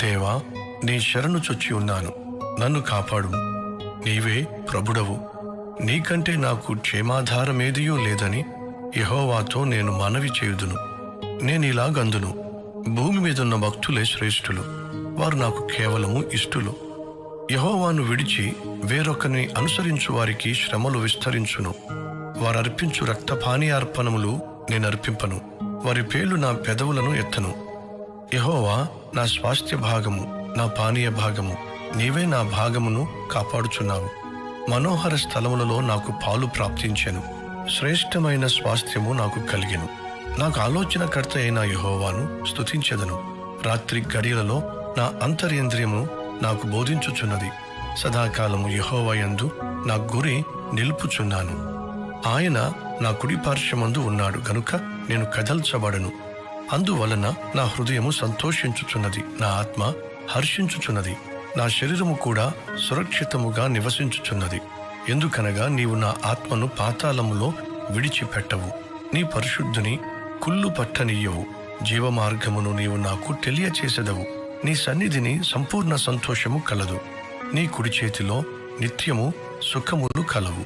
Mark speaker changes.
Speaker 1: దేవా, నీ శరణు చొచ్చి ఉన్నాను, నన్ను కాపాడు. నీవే ప్రభుడవు, నీకంటే నాకు క్షేమాధారమేదియూ లేదని యెహోవాతో నేను మనవి చేయుదును. నేనిలాగందును, భూమి మీదున్న భక్తులే శ్రేష్ఠులు, వారు నాకు కేవలము ఇష్టులు. యెహోవాను విడిచి వేరొకరిని అనుసరించు వారికి శ్రమలు విస్తరించును. వారర్పించు రక్తపానీయార్పణములు నేనర్పింపను, వారి పేర్లు నా పెదవులను ఎత్తను. యెహోవా నా స్వాస్థ్య భాగము, నా పానీయ భాగము, నీవే నా భాగమును కాపాడుచున్నావు. మనోహర స్థలములలో నాకు పాలు ప్రాప్తించెను, శ్రేష్టమైన స్వాస్థ్యము నాకు కలిగెను. నాకు ఆలోచనకర్త అయిన యెహోవాను స్తుతించెదను. రాత్రి గడియలలో నా అంతరేంద్రియము నాకు బోధించుచున్నది. సదాకాలము యెహోవా యందు నా గురి నిలుపుచున్నాను. ఆయన నా కుడి పార్శ్వమందు ఉన్నాడు గనుక నేను కదల్చబడను. అందువలన నా హృదయము సంతోషించుచున్నది, నా ఆత్మ హర్షించుచున్నది, నా శరీరము కూడా సురక్షితముగా నివసించుచున్నది. ఎందుకనగా నీవు నా ఆత్మను పాతాళములో విడిచిపెట్టవు, నీ పరిశుద్ధుని కుళ్ళు పట్టనీయవు. జీవమార్గమును నీవు నాకు తెలియచేసెదవు. నీ సన్నిధిని సంపూర్ణ సంతోషము కలదు, నీ కుడి చేతిలో నిత్యము సుఖములు కలవు.